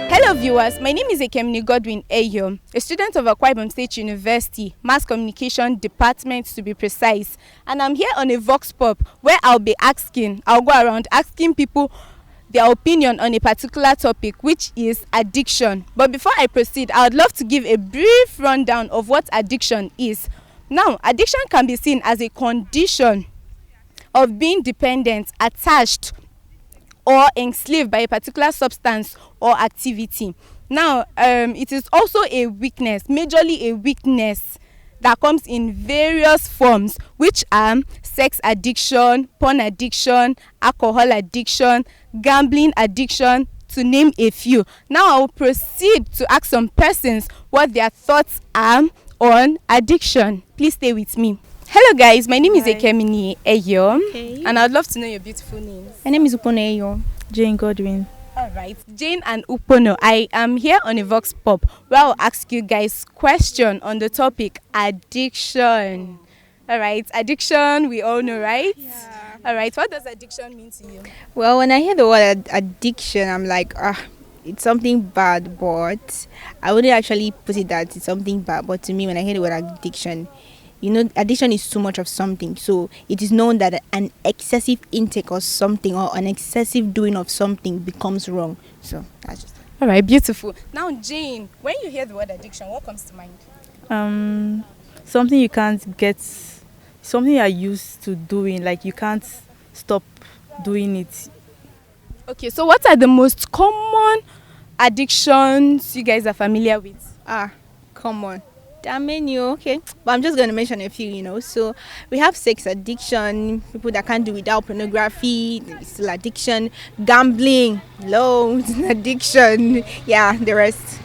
Hello viewers, my name is Ekemini, a student of Akwa Ibom State University, Mass Communication Department to be precise. And I'm here on a VOX pop where I'll go around asking people their opinion on a particular topic, which is addiction. But before I proceed, I would love to give a brief rundown of what addiction is. Now, addiction can be seen as a condition of being dependent, attached, or enslaved by a particular substance or activity. Now, it is also a weakness, majorly a weakness that comes in various forms, which are sex addiction, porn addiction, alcohol addiction, gambling addiction, to name a few. Now, I will proceed to ask some persons what their thoughts are on addiction. Please stay with me. Hello guys, my name is Ekemini, and I'd love to know your beautiful names. My name is Upono. Jane Godwin. Alright, Jane and Upono, I am here on a Vox Pop where I'll ask you guys question on the topic addiction. Alright, addiction, we all know, right? Yeah. Alright, what does addiction mean to you? Well, when I hear the word addiction, I'm like, it's something bad, but I wouldn't actually put it that it's something bad. But to me, when I hear the word addiction, addiction is too much of something. So it is known that an excessive intake of something or an excessive doing of something becomes wrong. So that's just it. All right, beautiful. Now, Jane, when you hear the word addiction, what comes to mind? Something you can't get, something you're used to doing, like you can't stop doing it. Okay, so what are the most common addictions you guys are familiar with? Common. Menu, okay, but I'm just going to mention a few. So we have sex addiction, people that can't do without pornography, still addiction, gambling, loans, addiction, the rest.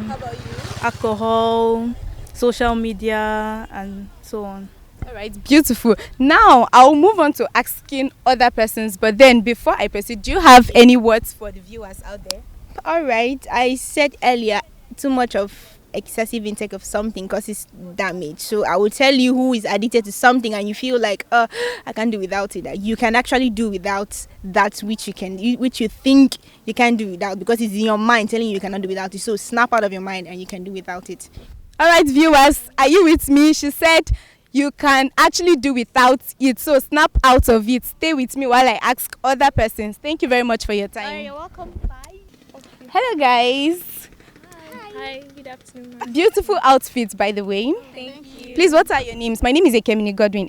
How about you? Alcohol, social media, and so on. All right, beautiful. Now I'll move on to asking other persons, but then before I proceed, do you have any words for the viewers out there? All right, I said earlier, too much of excessive intake of something causes damage. So I will tell you who is addicted to something and you feel like I can't do without it. You can actually do without that which you think you can do without, because it's in your mind telling you cannot do without it. So snap out of your mind and you can do without it. All right, viewers, are you with me? She said you can actually do without it, so snap out of it. Stay with me while I ask other persons. Thank you very much for your time. You're welcome. Bye. Okay. Hello guys. Hi, good afternoon. Beautiful outfits, by the way. Thank you. Please, what are your names? My name is Ekemini Godwin.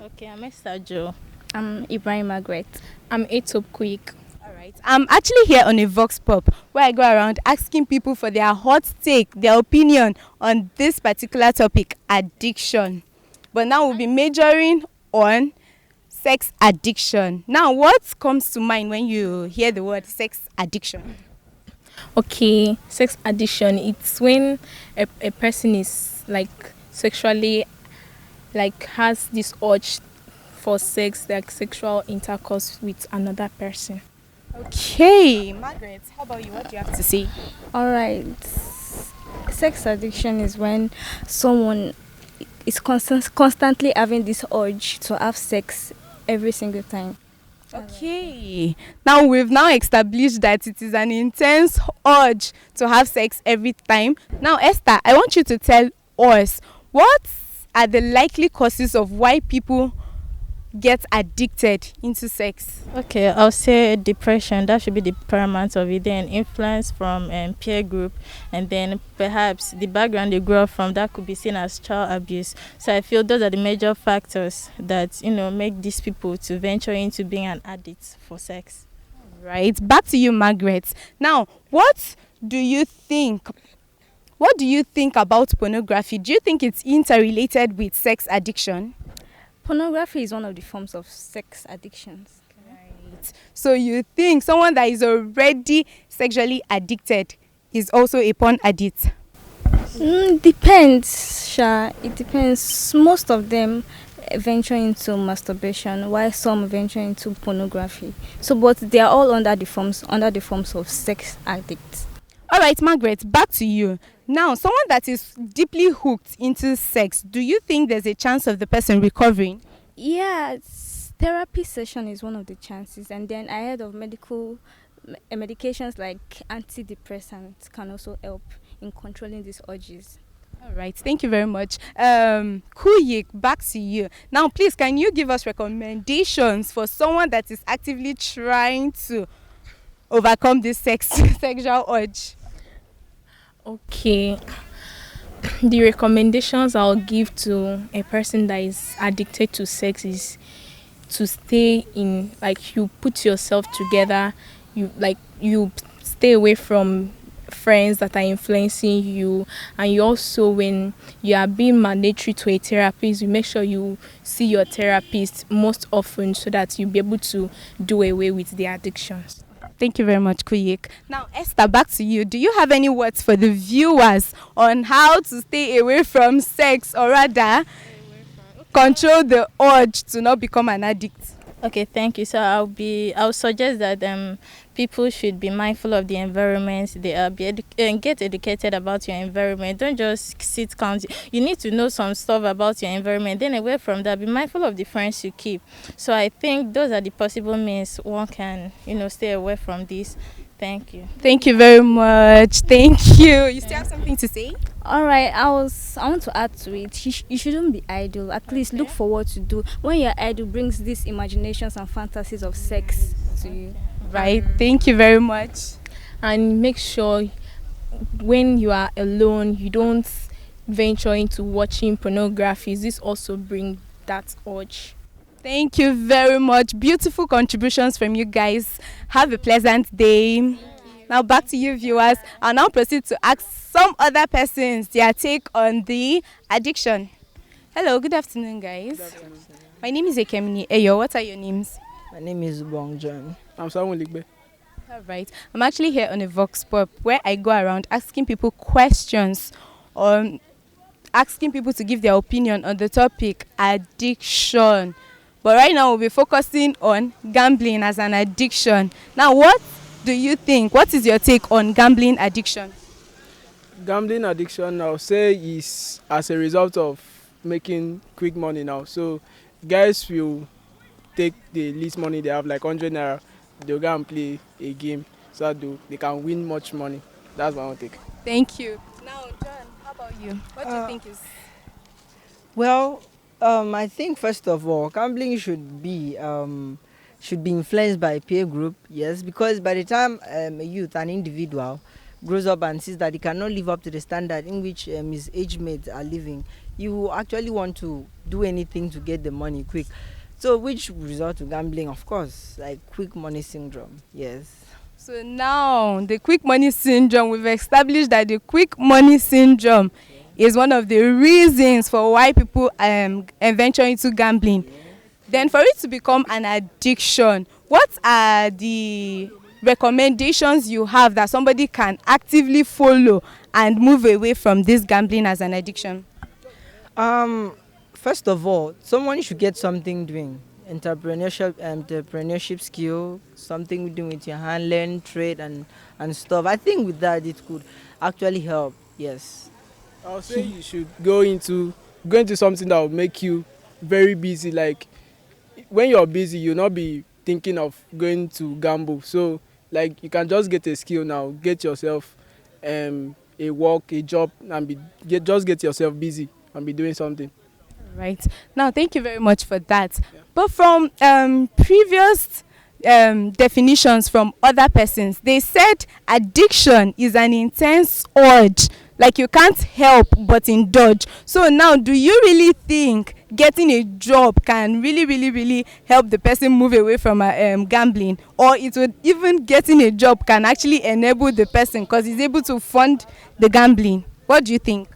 Okay, I'm Esther Joe. I'm Ibrahim Margaret. I'm Etop Quick. Alright. I'm actually here on a Vox Pop where I go around asking people for their hot take, their opinion on this particular topic, addiction. But now we'll be majoring on sex addiction. Now, what comes to mind when you hear the word sex addiction? Okay, sex addiction, it's when a person is like sexually, like has this urge for sex, like sexual intercourse with another person. Okay, Margaret, how about you? What do you have to say? All right. Sex addiction is when someone is constantly having this urge to have sex every single time. Okay. Now we've established that it is an intense urge to have sex every time. Now, Esther, I want you to tell us what are the likely causes of why people get addicted into sex. Okay, I'll say depression. That should be the paramount of it. Then influence from peer group, and then perhaps the background they grew up from, that could be seen as child abuse. So I feel those are the major factors that make these people to venture into being an addict for sex. Right. Back to you, Margaret. Now, what do you think about pornography? Do you think it's interrelated with sex addiction? Pornography is one of the forms of sex addictions. Right. Right. So you think someone that is already sexually addicted is also a porn addict? Depends, Sha. It depends. Most of them venture into masturbation, while some venture into pornography. So, but they are all under the forms of sex addicts. All right, Margaret, back to you. Now, someone that is deeply hooked into sex, do you think there's a chance of the person recovering? Yeah, therapy session is one of the chances, and then ahead of medications like antidepressants can also help in controlling these urges. All right, thank you very much. Kuyik, back to you. Now, please, can you give us recommendations for someone that is actively trying to overcome this sexual urge? Okay. The recommendations I'll give to a person that is addicted to sex is to stay in, like, you put yourself together, you stay away from friends that are influencing you, and you also, when you are being mandatory to a therapist, you make sure you see your therapist most often so that you'll be able to do away with the addictions. Thank you very much, Kuyik. Now, Esther, back to you. Do you have any words for the viewers on how to stay away from sex, or rather control the urge to not become an addict? Okay, thank you. So I'll suggest that people should be mindful of the environment they are, and get educated about your environment. Don't just sit counting. You need to know some stuff about your environment. Then away from that, be mindful of the friends you keep. So I think those are the possible means one can, stay away from this. Thank you. Thank you very much. Thank you. You still have something to say? All right, I want to add to it. You shouldn't be idle. At least look for what to do. When you're idle, brings these imaginations and fantasies of sex to you. Right. Thank you very much. And make sure when you are alone, you don't venture into watching pornography. This also brings that urge. Thank you very much. Beautiful contributions from you guys. Have a pleasant day. Now back to you, viewers. I'll now proceed to ask some other persons their take on the addiction. Hello, good afternoon, guys. Good afternoon. My name is Ekemini. Eyo, what are your names? My name is Bong John. I'm Samuel Ligbe. All right. I'm actually here on a VOX pop where I go around asking people questions on asking people to give their opinion on the topic addiction. But right now we'll be focusing on gambling as an addiction. Now, what do you think? What is your take on gambling addiction? Gambling addiction, I'll say, is as a result of making quick money now. So guys will take the least money they have, like 100 naira, they'll go and play a game so that they can win much money. That's my own take. Thank you. Now, John, how about you? What do you think is... Well, I think first of all, gambling should be influenced by a peer group, yes, because by the time a youth, an individual, grows up and sees that he cannot live up to the standard in which his age mates are living, you actually want to do anything to get the money quick. So which result to gambling, of course, like quick money syndrome, yes. So now, the quick money syndrome, we've established that the quick money syndrome is one of the reasons for why people venture into gambling. Yeah. Then for it to become an addiction, what are the recommendations you have that somebody can actively follow and move away from this gambling as an addiction? First of all, someone should get something doing. Entrepreneurship skill, something doing with your hand, learn trade and stuff. I think with that it could actually help, yes. I'll say you should go into something that will make you very busy. Like when you're busy, you'll not be thinking of going to gamble. So like you can just get a skill now, get yourself a work, a job, and just get yourself busy and be doing something. Right. Now, thank you very much for that. Yeah. But from previous definitions from other persons, they said addiction is an intense urge, like you can't help but indulge. So now, do you really think getting a job can really help the person move away from gambling, or it would even getting a job can actually enable the person because he's able to fund the gambling? What do you think?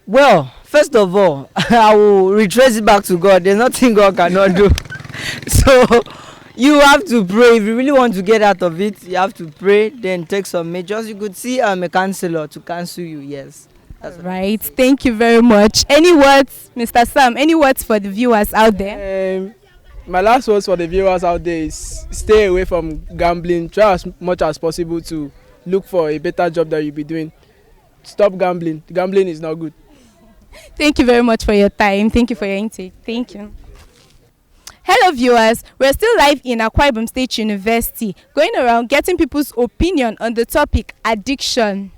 Well, first of all, I will retrace it back to God. There's nothing God cannot do. So You have to pray. If you really want to get out of it, you have to pray, then take some measures. You could see a counselor to counsel you. Yes. That's what Right. Thank you very much. Any words, Mr. Sam? Any words for the viewers out there? My last words for the viewers out there is stay away from gambling. Try as much as possible to look for a better job that you'll be doing. Stop gambling. Gambling is not good. Thank you very much for your time. Thank you for your intake. Thank you. Hello viewers, we're still live in Akwa Ibom State University, going around getting people's opinion on the topic addiction.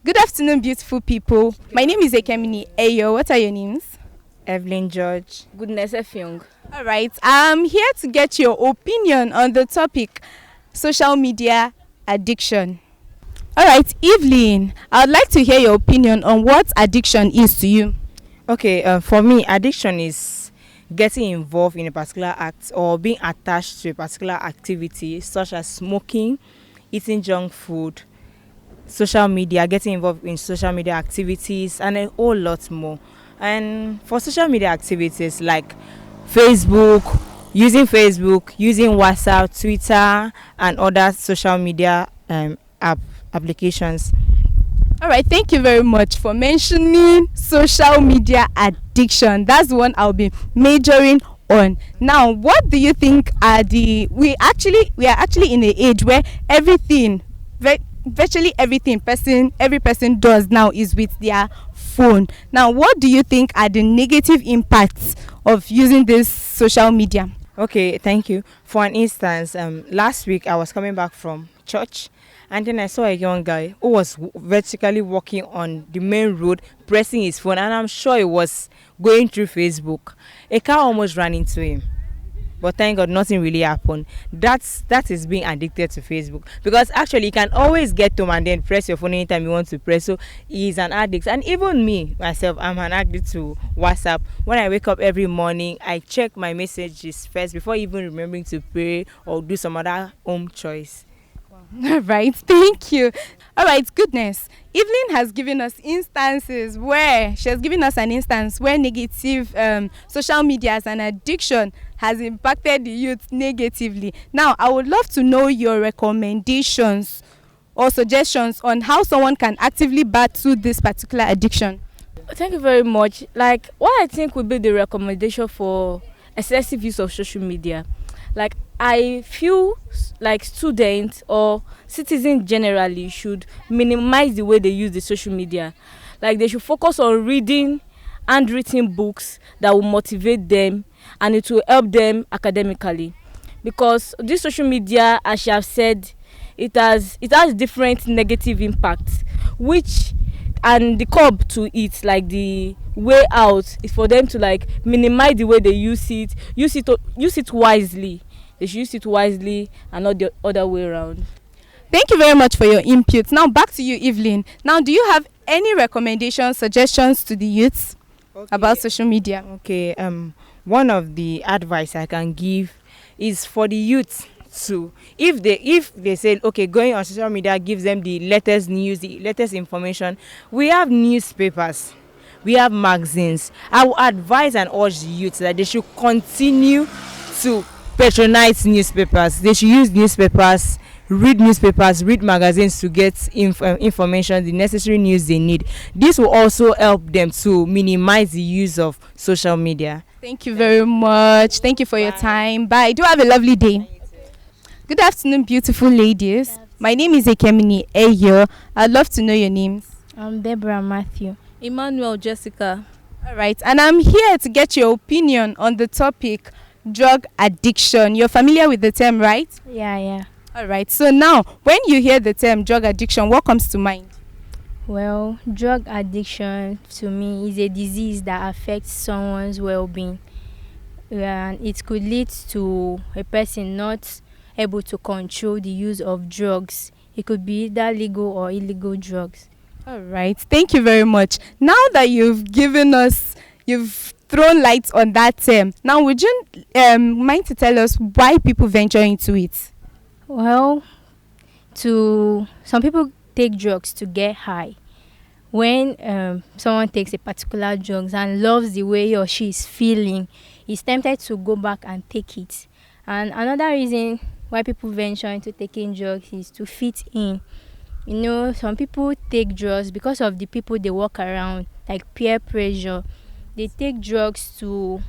Good afternoon, beautiful people. My name is Ekemini. Ayo, what are your names? Evelyn George. Goodness Effiong. All right, I'm here to get your opinion on the topic social media addiction. All right, Evelyn, I would like to hear your opinion on what addiction is to you. Okay, for me, addiction is getting involved in a particular act or being attached to a particular activity such as smoking, eating junk food, social media, getting involved in social media activities, and a whole lot more. And for social media activities like Facebook, using WhatsApp, Twitter, and other social media applications. All right, thank you very much for mentioning social media addiction. That's the one I'll be majoring on. Now, what do you think are we are actually in an age where virtually everything every person does now is with their phone. Now, what do you think are the negative impacts of using this social media? Okay, thank you. For an instance, last week I was coming back from church, and then I saw a young guy who was vertically walking on the main road, pressing his phone, and I'm sure he was going through Facebook. A car almost ran into him, but thank God nothing really happened. That is being addicted to Facebook, because actually you can always get home and then press your phone anytime you want to press. So he's an addict. And even me myself, I'm an addict to WhatsApp. When I wake up every morning, I check my messages first before even remembering to pray or do some other home choice. All right, thank you. All right, goodness. Evelyn has given us instances where she has given us an instance where negative social media as an addiction has impacted the youth negatively. Now, I would love to know your recommendations or suggestions on how someone can actively battle this particular addiction. Thank you very much. Like, what I think would be the recommendation for excessive use of social media. Like, I feel like students or citizens generally should minimize the way they use the social media. Like, they should focus on reading handwritten books that will motivate them and it will help them academically. Because this social media, as you have said, it has different negative impacts, which and the curb to it, like the way out is for them to like minimize the way they use it wisely. They should use it wisely and not the other way around. Thank you very much for your input. Now back to you, Evelyn. Now, do you have any recommendations, suggestions to the youths about social media? Okay, one of the advice I can give is for the youth to, if they say, okay, going on social media gives them the latest news, the latest information. We have newspapers, we have magazines. I will advise and urge the youth that they should continue to patronize newspapers. They should use newspapers, read magazines to get information, the necessary news they need. This will also help them to minimize the use of social media. Thank you very much. Thank you for your time. Bye. Do have a lovely day. Good afternoon, beautiful ladies. My name is Ekemini Ayo. I'd love to know your names. I'm Deborah Matthew. Emmanuel Jessica. All right, and I'm here to get your opinion on the topic drug addiction. You're familiar with the term, right? Yeah. All right, so now when you hear the term drug addiction, what comes to mind? Well, drug addiction to me is a disease that affects someone's well-being. And it could lead to a person not able to control the use of drugs. It could be either legal or illegal drugs. All right, thank you very much. Now that you've thrown light on that term, now would you mind to tell us why people venture into it? Well, some people take drugs to get high. When someone takes a particular drugs and loves the way he or she is feeling, is tempted to go back and take it. And another reason why people venture into taking drugs is to fit in. You know, some people take drugs because of the people they walk around, like peer pressure. They take drugs to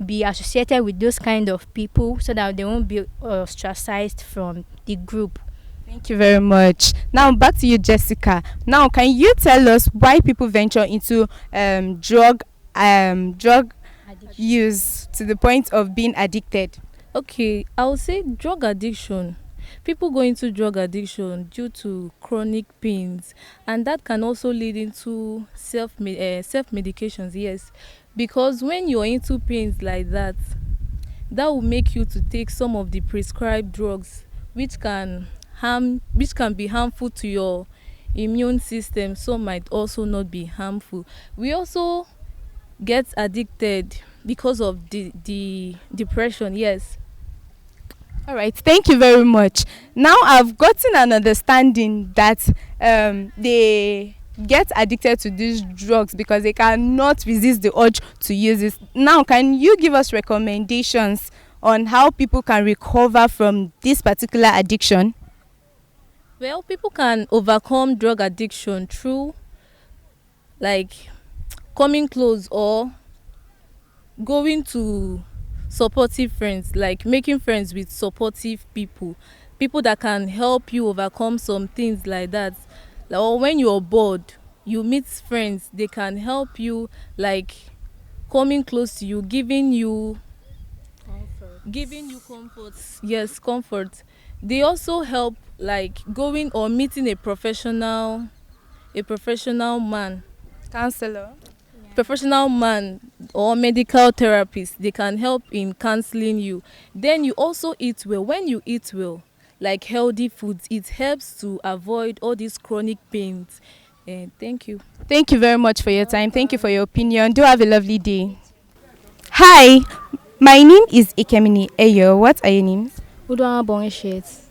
be associated with those kind of people so that they won't be ostracized from the group. Thank you very much. Now back to you, Jessica. Now, can you tell us why people venture into drug use to the point of being addicted? Okay, I would say drug addiction. People go into drug addiction due to chronic pains, and that can also lead into self medications. Yes, because when you're into pains like that, that will make you to take some of the prescribed drugs, which can be harmful to your immune system. Some might also not be harmful. We also get addicted because of the depression. Yes. All right, thank you very much. Now I've gotten an understanding that they get addicted to these drugs because they cannot resist the urge to use it. Now, can you give us recommendations on how people can recover from this particular addiction? Well, people can overcome drug addiction through like coming close or going to supportive friends, like making friends with supportive people that can help you overcome some things like that. Or when you're bored, you meet friends, they can help you, like coming close to you, giving you comfort. Yes, comfort. They also help, like going or meeting a professional man, Counselor. professional man or medical therapist. They can help in counseling you. Then you also eat well. When you eat well, like healthy foods, it helps to avoid all these chronic pains. And thank you. Thank you very much for your time. Thank you for your opinion. Do have a lovely day. Hi, my name is Ekemini Eyo. What are your names? Udwa Bongeshet.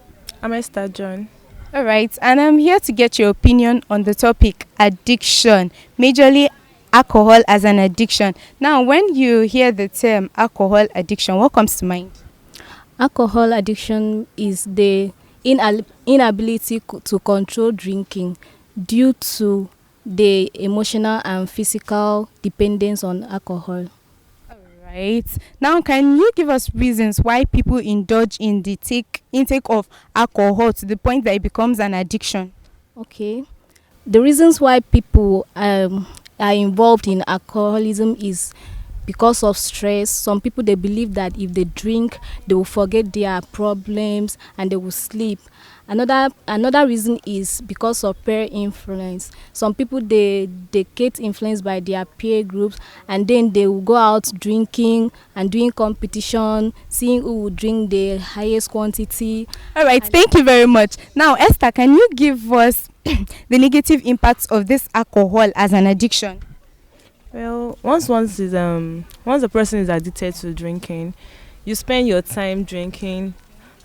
I'm Esther John. All right, and I'm here to get your opinion on the topic addiction, majorly alcohol as an addiction. Now, when you hear the term alcohol addiction, what comes to mind? Alcohol addiction is the inability to control drinking due to the emotional and physical dependence on alcohol. Right. Now, can you give us reasons why people indulge in the intake of alcohol to the point that it becomes an addiction? Okay. The reasons why people are involved in alcoholism is because of stress. Some people, they believe that if they drink, they will forget their problems and they will sleep. Another reason is because of peer influence. Some people, they get influenced by their peer groups, and then they will go out drinking and doing competition, seeing who will drink the highest quantity. All right, thank you very much. Now, Esther, can you give us the negative impacts of this alcohol as an addiction? Well, once a person is addicted to drinking, you spend your time drinking.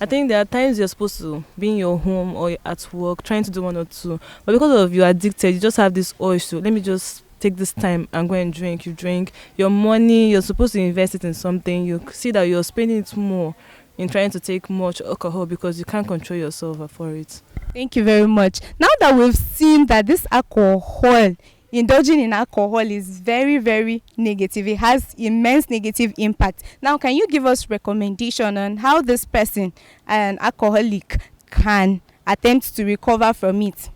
I think there are times you're supposed to be in your home or at work trying to do one or two, but because of you're addicted, you just have this urge to let me just take this time and go and drink. You drink your money, you're supposed to invest it in something. You see that you're spending it more in trying to take much alcohol because you can't control yourself for it. Thank you very much. Now that we've seen that this alcohol, indulging in alcohol is very, very negative. It has immense negative impact. Now, can you give us recommendation on how this person, an alcoholic, can attempt to recover from it?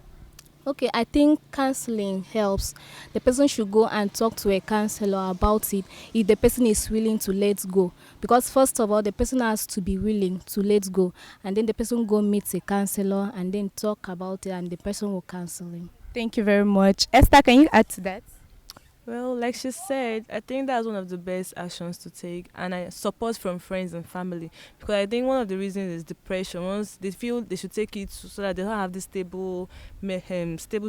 Okay, I think counseling helps. The person should go and talk to a counselor about it if the person is willing to let go. Because first of all, the person has to be willing to let go, and then the person go meet a counselor and then talk about it, and the person will counsel him. Thank you very much. Esther, can you add to that? Well, like she said, I think that's one of the best actions to take, and I support from friends and family, because I think one of the reasons is depression. Once they feel they should take it so that they don't have this stable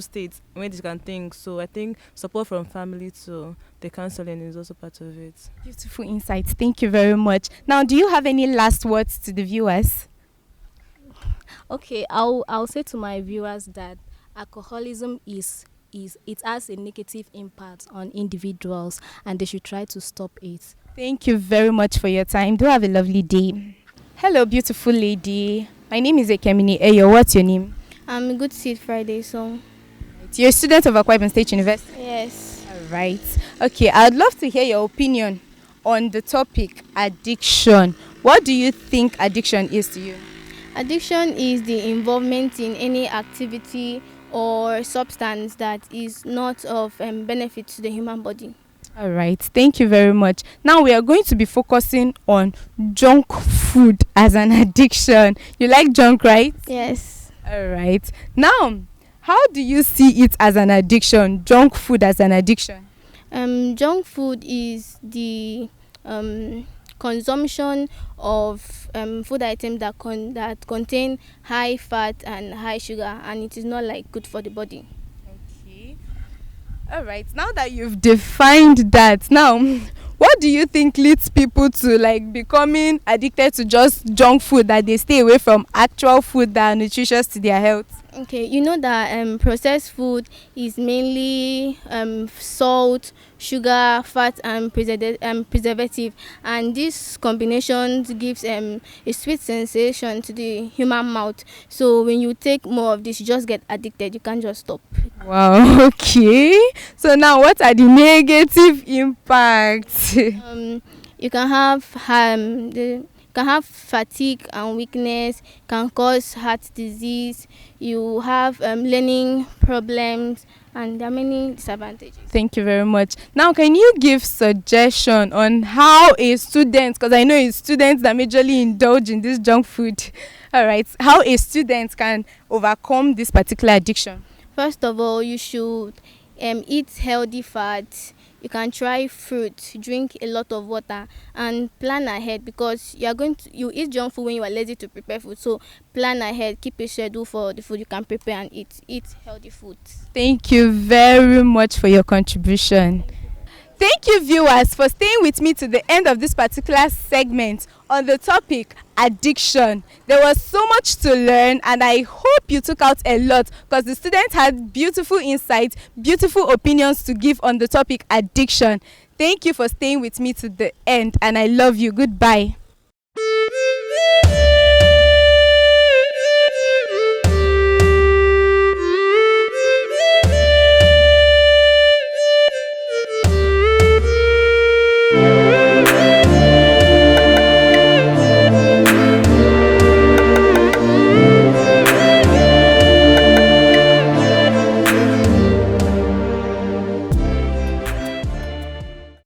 state when they can think. So I think support from family to the counseling is also part of it. Beautiful insights. Thank you very much. Now, do you have any last words to the viewers? Okay, I'll say to my viewers that alcoholism it has a negative impact on individuals, and they should try to stop it. Thank you very much for your time. Do have a lovely day. Hello, beautiful lady. My name is Ekemini. Eyo, what's your name? I'm Good Seed Friday, so You're a student of Akwa Ibom State University. yes. All right. Okay, I'd love to hear your opinion on the topic addiction. What do you think addiction is to you? Addiction is the involvement in any activity or substance that is not of benefit to the human body. All right. Thank you very much. Now we are going to be focusing on junk food as an addiction. You like junk, right? Yes. All right. Now, how do you see it as an addiction? Junk food as an addiction? Junk food is the consumption of food items that contain high fat and high sugar, and it is not like good for the body. Okay. All right. Now that you've defined that, now what do you think leads people to like becoming addicted to just junk food, that they stay away from actual food that are nutritious to their health? Okay, you know that processed food is mainly salt, sugar, fat, and preservative, and this combination gives a sweet sensation to the human mouth. So when you take more of this, you just get addicted. You can't just stop. Wow. Okay. So now, what are the negative impacts? You can have fatigue and weakness, can cause heart disease, you have learning problems, and there are many disadvantages. Thank you very much. Now, can you give suggestion on how a student, because I know it's students that majorly indulge in this junk food, all right, how a student can overcome this particular addiction? First of all, you should eat healthy fats. You can try fruit, drink a lot of water, and plan ahead, because you eat junk food when you are lazy to prepare food. So plan ahead, keep a schedule for the food you can prepare and eat. Eat healthy foods. Thank you very much for your contribution. Thank you, viewers, for staying with me to the end of this particular segment on the topic addiction. There was so much to learn, and I hope you took out a lot, because the students had beautiful insights, beautiful opinions to give on the topic addiction. Thank you for staying with me to the end, and I love you. Goodbye.